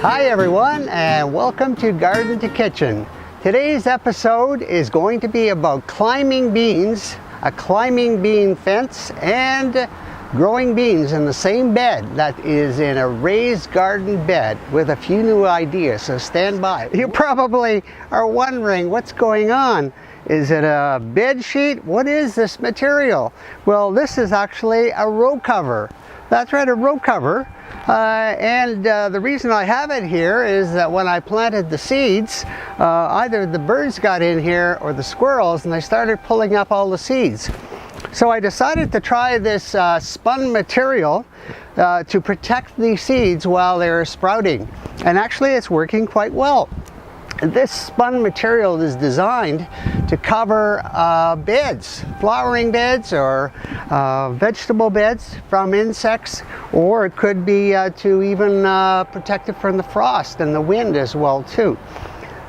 Hi everyone, and welcome to Garden to Kitchen. Today's episode is going to be about climbing beans, a climbing bean fence, and growing beans in the same bed that is in a raised garden bed with a few new ideas, so stand by. You probably are wondering what's going on. Is it a bed sheet? What is this material? Well, this is actually a row cover. That's right, a row cover. The reason I have it here is that when I planted the seeds, either the birds got in here or the squirrels, and they started pulling up all the seeds. So I decided to try this spun material to protect the seeds while they're sprouting. And actually it's working quite well. This spun material is designed to cover beds, flowering beds or vegetable beds from insects, or it could be to even protect it from the frost and the wind as well too.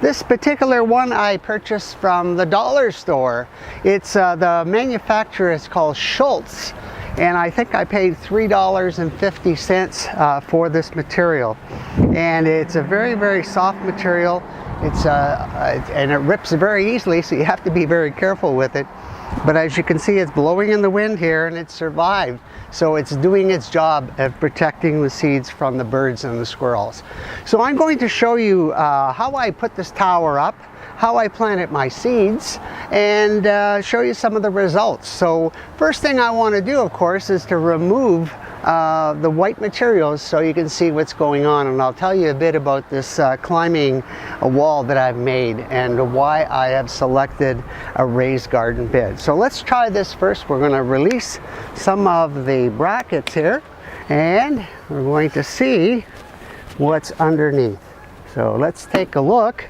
This particular one I purchased from the dollar store. It's the manufacturer is called Schultz, and I think I paid $3.50 for this material. And it's a very, very soft material. And it rips very easily, so you have to be very careful with it. But as you can see, it's blowing in the wind here, and it survived. So it's doing its job at protecting the seeds from the birds and the squirrels. So I'm going to show you how I put this tower up, how I planted my seeds, and show you some of the results. So first thing I want to do, of course, is to remove the white materials so you can see what's going on, and I'll tell you a bit about this climbing wall that I've made and why I have selected a raised garden bed. So let's try this first. We're going to release some of the brackets here, and we're going to see what's underneath. So let's take a look.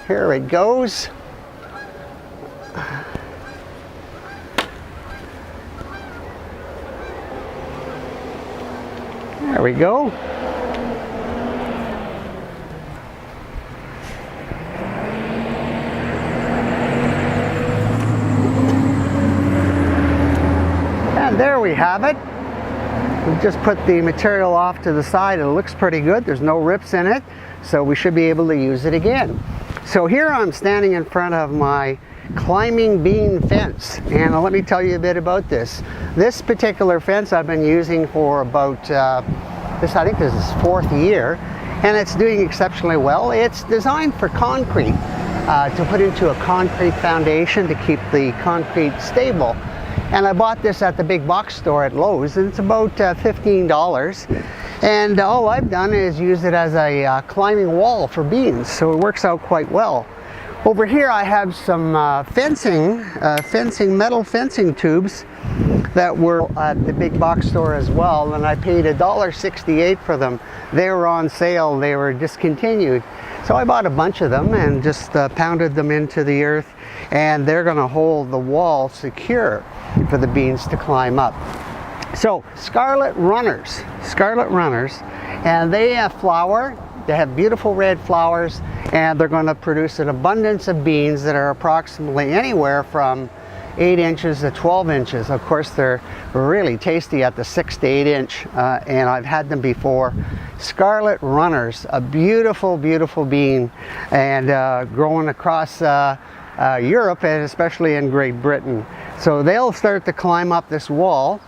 Here it goes. There we go. And there we have it. We've just put the material off to the side. It looks pretty good. There's no rips in it, so we should be able to use it again. So here I'm standing in front of my climbing bean fence, and let me tell you a bit about this. This particular fence I've been using for about I think this is 4th year, and it's doing exceptionally well. It's designed for concrete, to put into a concrete foundation to keep the concrete stable. And I bought this at the big box store at Lowe's, and it's about $15. And all I've done is use it as a climbing wall for beans, so it works out quite well. Over here I have some metal fencing tubes that were at the big box store as well, and I paid $1.68 for them. They were on sale, they were discontinued. So I bought a bunch of them and just pounded them into the earth, and they're going to hold the wall secure for the beans to climb up. So Scarlet Runners, and they flower. They have beautiful red flowers, and they're going to produce an abundance of beans that are approximately anywhere from 8 inches to 12 inches. Of course, they're really tasty at the 6 to 8 inch, and I've had them before. Scarlet Runners, a beautiful, beautiful bean, and growing across Europe, and especially in Great Britain. So they'll start to climb up this wall,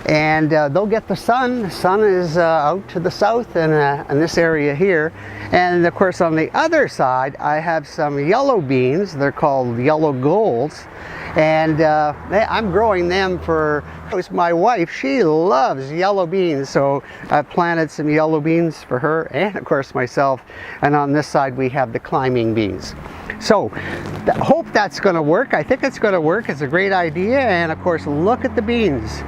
and they'll get the sun. The sun is out to the south and in this area here. And of course on the other side I have some yellow beans. They're called yellow golds, and I'm growing them for my wife. She loves yellow beans, so I've planted some yellow beans for her and of course myself. And on this side we have the climbing beans. So hope that's going to work. I think it's going to work. It's a great idea, and of course look at the beans.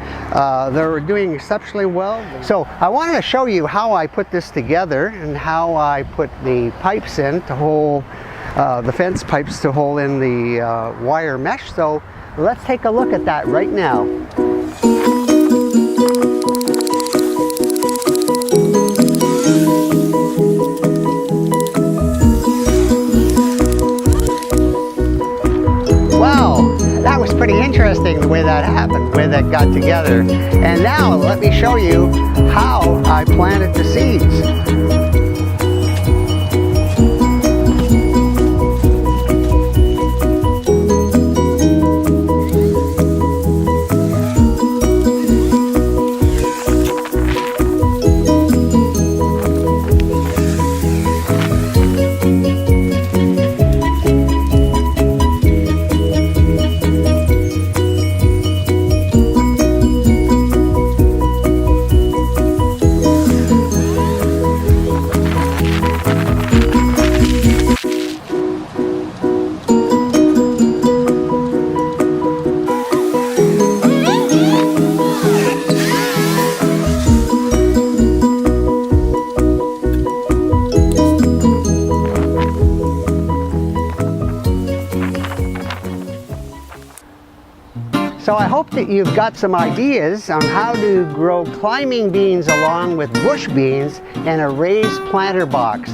They're doing exceptionally well. So I wanted to show you how I put this together and how I put the pipes in to hold the fence pipes to hold in the wire mesh. So let's take a look at that right now. Pretty interesting the way that happened, the way that got together. And now let me show you how I planted the seeds. So I hope that you've got some ideas on how to grow climbing beans along with bush beans in a raised planter box.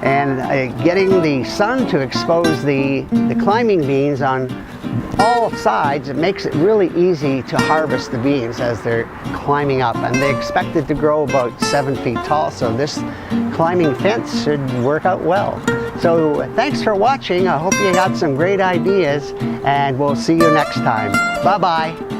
And getting the sun to expose the climbing beans on all sides, it makes it really easy to harvest the beans as they're climbing up. And they expect it to grow about 7 feet tall, so this climbing fence should work out well. So thanks for watching. I hope you got some great ideas, and we'll see you next time. Bye-bye.